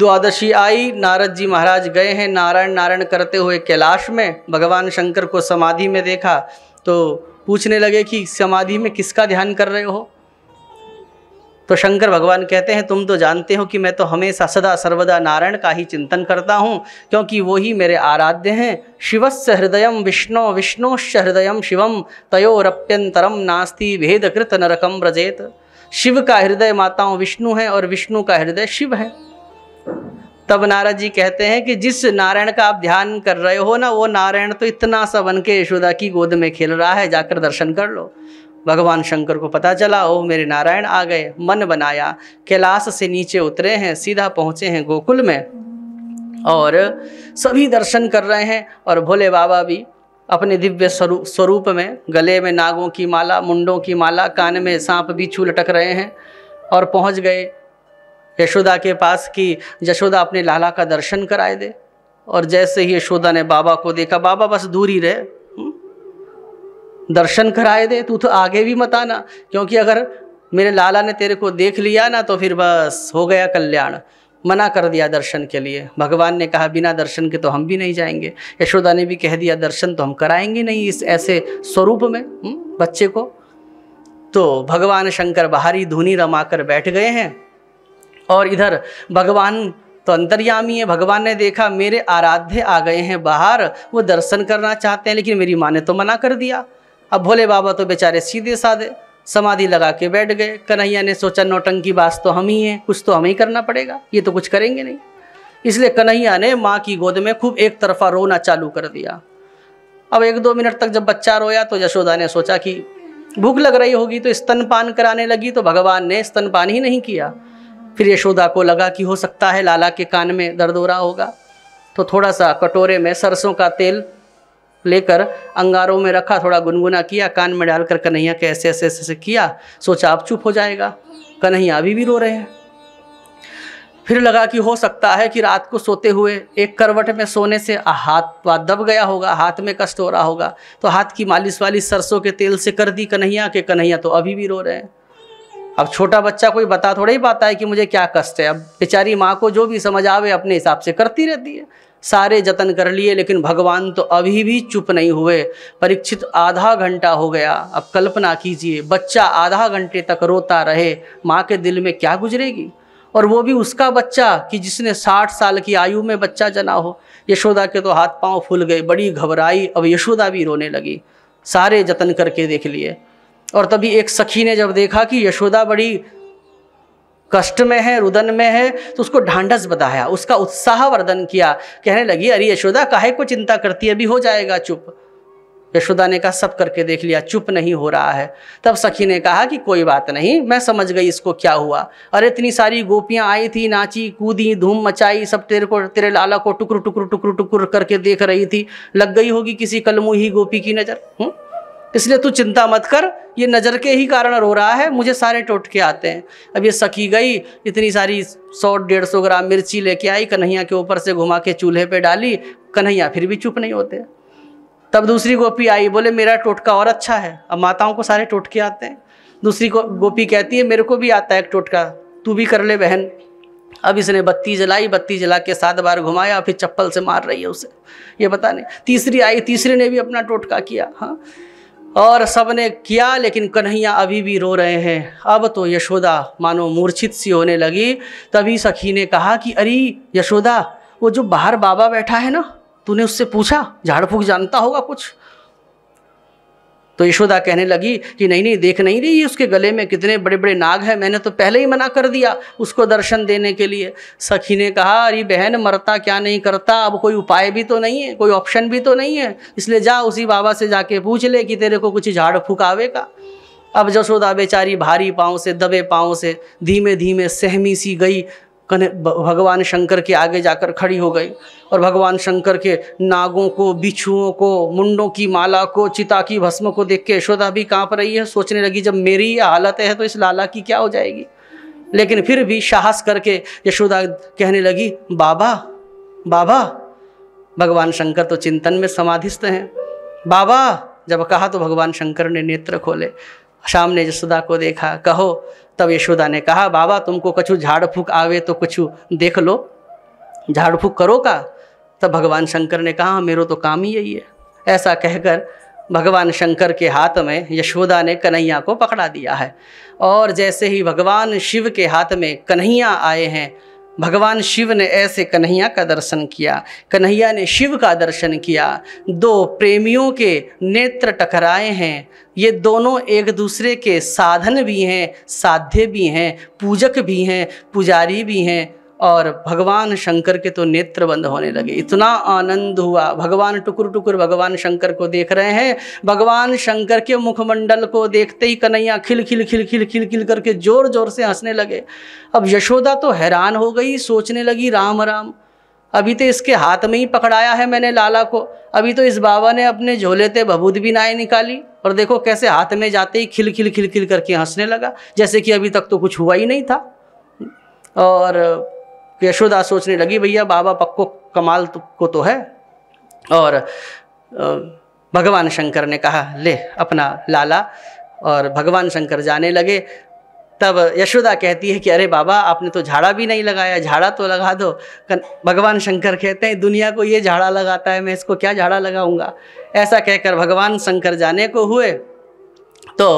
द्वादशी आई, नारद जी महाराज गए हैं नारायण नारायण करते हुए कैलाश में। भगवान शंकर को समाधि में देखा तो पूछने लगे कि समाधि में किसका ध्यान कर रहे हो। तो शंकर भगवान कहते हैं तुम तो जानते हो कि मैं तो हमेशा सदा सर्वदा नारायण का ही चिंतन करता हूँ, क्योंकि वो ही मेरे आराध्य हैं। शिवस्य हृदयम विष्णु विष्णुश्च हृदयम शिवम तयोरप्यंतरम नास्ति भेदकृत नरकम व्रजेत। शिव का हृदय माताओं विष्णु है और विष्णु का हृदय शिव है। तब नारद जी कहते हैं कि जिस नारायण का आप ध्यान कर रहे हो ना, वो नारायण तो इतना सा बन के यशोदा की गोद में खेल रहा है, जाकर दर्शन कर लो। भगवान शंकर को पता चला ओ मेरे नारायण आ गए। मन बनाया, कैलाश से नीचे उतरे हैं, सीधा पहुँचे हैं गोकुल में और सभी दर्शन कर रहे हैं। और भोले बाबा भी अपने दिव्य स्वरूप में, गले में नागों की माला, मुंडों की माला, कान में सांप बिच्छू लटक रहे हैं और पहुँच गए यशोदा के पास कि यशोदा अपने लाला का दर्शन कराए दे। और जैसे ही यशोदा ने बाबा को देखा, बाबा बस दूर ही रहे, दर्शन कराए दे, तू तो आगे भी मत आना, क्योंकि अगर मेरे लाला ने तेरे को देख लिया ना तो फिर बस हो गया कल्याण। मना कर दिया दर्शन के लिए। भगवान ने कहा बिना दर्शन के तो हम भी नहीं जाएंगे। यशोदा ने भी कह दिया दर्शन तो हम कराएंगे नहीं इस ऐसे स्वरूप में बच्चे को। तो भगवान शंकर बाहरी धुनी रमाकर बैठ गए हैं और इधर भगवान तो अंतर्यामी है। भगवान ने देखा मेरे आराध्य आ गए हैं बाहर, वो दर्शन करना चाहते हैं, लेकिन मेरी माँ ने तो मना कर दिया। अब भोले बाबा तो बेचारे सीधे साधे समाधि लगा के बैठ गए। कन्हैया ने सोचा नौटंकी बास तो हम ही हैं, कुछ तो हमें ही करना पड़ेगा, ये तो कुछ करेंगे नहीं। इसलिए कन्हैया ने माँ की गोद में खूब एक तरफा रोना चालू कर दिया। अब 1-2 मिनट तक जब बच्चा रोया तो यशोदा ने सोचा कि भूख लग रही होगी तो स्तनपान कराने लगी, तो भगवान ने स्तनपान ही नहीं किया। फिर यशोदा को लगा कि हो सकता है लाला के कान में दर्द हो रहा होगा, तो थोड़ा सा कटोरे में सरसों का तेल लेकर अंगारों में रखा, थोड़ा गुनगुना किया, कान में डालकर कन्हैया के ऐसे ऐसे ऐसे किया। सोचा अब चुप हो जाएगा। कन्हैया अभी भी रो रहे हैं। फिर लगा कि हो सकता है कि रात को सोते हुए एक करवट में सोने से हाथ दब गया होगा, हाथ में कष्ट हो रहा होगा, तो हाथ की मालिश वालिश सरसों के तेल से कर दी कन्हैया के। कन्हैया तो अभी भी रो रहे हैं। अब छोटा बच्चा कोई बता थोड़ा ही पाता है कि मुझे क्या कष्ट है। अब बेचारी माँ को जो भी समझ आवे अपने हिसाब से करती रहती है। सारे जतन कर लिए, लेकिन भगवान तो अभी भी चुप नहीं हुए। परीक्षित आधा घंटा हो गया। अब कल्पना कीजिए, बच्चा आधा घंटे तक रोता रहे, माँ के दिल में क्या गुजरेगी। और वो भी उसका बच्चा कि जिसने 60 साल की आयु में बच्चा जना हो। यशोदा के तो हाथ पांव फूल गए, बड़ी घबराई। अब यशोदा भी रोने लगी। सारे जतन करके देख लिए। और तभी एक सखी ने जब देखा कि यशोदा बड़ी कष्ट में है, रुदन में है, तो उसको ढांढस बताया, उसका उत्साह वर्धन किया। कहने लगी अरे यशोदा काहे को चिंता करती है, अभी हो जाएगा चुप। यशोदा ने कहा सब करके देख लिया, चुप नहीं हो रहा है। तब सखी ने कहा कि कोई बात नहीं, मैं समझ गई इसको क्या हुआ। अरे इतनी सारी गोपियां आई थी, नाची कूदी, धूम मचाई, सब तेरे लाला को टुकुर टुकुर टुकुर टुकुर करके देख रही थी। लग गई होगी किसी कलमुही गोपी की नज़र। इसलिए तू चिंता मत कर, ये नज़र के ही कारण रो रहा है, मुझे सारे टोटके आते हैं। अब ये सखी गई, इतनी सारी 100-150 ग्राम मिर्ची लेके आई, कन्हैया के ऊपर से घुमा के चूल्हे पे डाली। कन्हैया फिर भी चुप नहीं होते। तब दूसरी गोपी आई, बोले मेरा टोटका और अच्छा है। अब माताओं को सारे टोटके आते हैं। दूसरी गोपी कहती है मेरे को भी आता है एक टोटका, तू भी कर ले बहन। अब इसने बत्ती जलाई, बत्ती जला के 7 बार घुमाया, फिर चप्पल से मार रही है उसे, ये पता नहीं। तीसरी आई, तीसरे ने भी अपना टोटका किया। हाँ, और सबने किया, लेकिन कन्हैया अभी भी रो रहे हैं। अब तो यशोदा मानो मूर्छित सी होने लगी। तभी सखी ने कहा कि अरे यशोदा, वो जो बाहर बाबा बैठा है ना, तूने उससे पूछा, झाड़ फूक जानता होगा कुछ? तो यशोदा कहने लगी कि नहीं, देख नहीं रही उसके गले में कितने बड़े बड़े नाग हैं, मैंने तो पहले ही मना कर दिया उसको दर्शन देने के लिए। सखी ने कहा अरे बहन, मरता क्या नहीं करता, अब कोई उपाय भी तो नहीं है, कोई ऑप्शन भी तो नहीं है, इसलिए जा उसी बाबा से जाके पूछ ले कि तेरे को कुछ झाड़ फूक आवेगा। अब यशोदा बेचारी भारी पाँव से, दबे पाँव से धीमे धीमे सहमी सी गई, भगवान शंकर के आगे जाकर खड़ी हो गई। और भगवान शंकर के नागों को, बिच्छुओं को, मुंडों की माला को, चिता की भस्म को देख के यशोदा भी कांप रही है। सोचने लगी जब मेरी ये हालत है तो इस लाला की क्या हो जाएगी। लेकिन फिर भी साहस करके यशोदा कहने लगी बाबा बाबा। भगवान शंकर तो चिंतन में समाधिस्थ हैं। बाबा जब कहा तो भगवान शंकर ने नेत्र खोले, सामने यशोदा को देखा, कहो। तब यशोदा ने कहा बाबा तुमको कछु झाड़ फूक आवे तो कछु देख लो। झाड़ फूक करो का। तब भगवान शंकर ने कहा मेरा तो काम ही यही है। ऐसा कहकर भगवान शंकर के हाथ में यशोदा ने कन्हैया को पकड़ा दिया है। और जैसे ही भगवान शिव के हाथ में कन्हैया आए हैं, भगवान शिव ने ऐसे कन्हैया का दर्शन किया, कन्हैया ने शिव का दर्शन किया। दो प्रेमियों के नेत्र टकराए हैं। ये दोनों एक दूसरे के साधन भी हैं, साध्य भी हैं, पूजक भी हैं, पुजारी भी हैं। और भगवान शंकर के तो नेत्र बंद होने लगे। इतना आनंद हुआ। भगवान टुकुर टुकुर भगवान शंकर को देख रहे हैं। भगवान शंकर के मुखमंडल को देखते ही कन्हैया खिल खिल खिल खिल खिल खिल करके जोर जोर से हंसने लगे। अब यशोदा तो हैरान हो गई, सोचने लगी राम राम, अभी तो इसके हाथ में ही पकड़ाया है मैंने लाला को, अभी तो इस बाबा ने अपने झोले से भभूत भी नाई निकाली और देखो कैसे हाथ में जाते ही खिल खिल खिल खिल करके हंसने लगा, जैसे कि अभी तक तो कुछ हुआ ही नहीं था। और यशोदा सोचने लगी भैया बाबा पक्को कमाल को तो है। और भगवान शंकर ने कहा ले अपना लाला, और भगवान शंकर जाने लगे। तब यशोदा कहती है कि अरे बाबा आपने तो झाड़ा भी नहीं लगाया, झाड़ा तो लगा दो। भगवान शंकर कहते हैं दुनिया को ये झाड़ा लगाता है, मैं इसको क्या झाड़ा लगाऊंगा। ऐसा कहकर भगवान शंकर जाने को हुए तो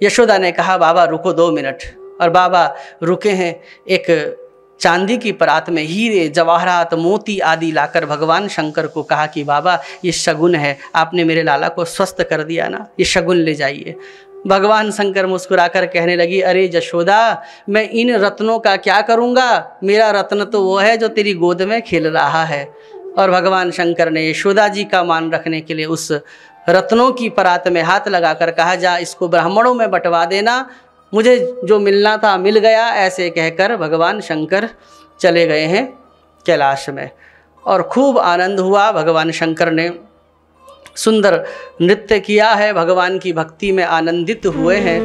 यशोदा ने कहा बाबा रुको 2 मिनट। और बाबा रुके हैं। एक चांदी की परात में हीरे जवाहरात मोती आदि लाकर भगवान शंकर को कहा कि बाबा ये शगुन है, आपने मेरे लाला को स्वस्थ कर दिया ना, ये शगुन ले जाइए। भगवान शंकर मुस्कुराकर कहने लगी अरे यशोदा मैं इन रत्नों का क्या करूँगा, मेरा रत्न तो वो है जो तेरी गोद में खेल रहा है। और भगवान शंकर ने यशोदा जी का मान रखने के लिए उस रत्नों की परात में हाथ लगाकर कहा जा इसको ब्राह्मणों में बंटवा देना, मुझे जो मिलना था मिल गया। ऐसे कहकर भगवान शंकर चले गए हैं कैलाश में। और खूब आनंद हुआ। भगवान शंकर ने सुंदर नृत्य किया है, भगवान की भक्ति में आनंदित हुए हैं।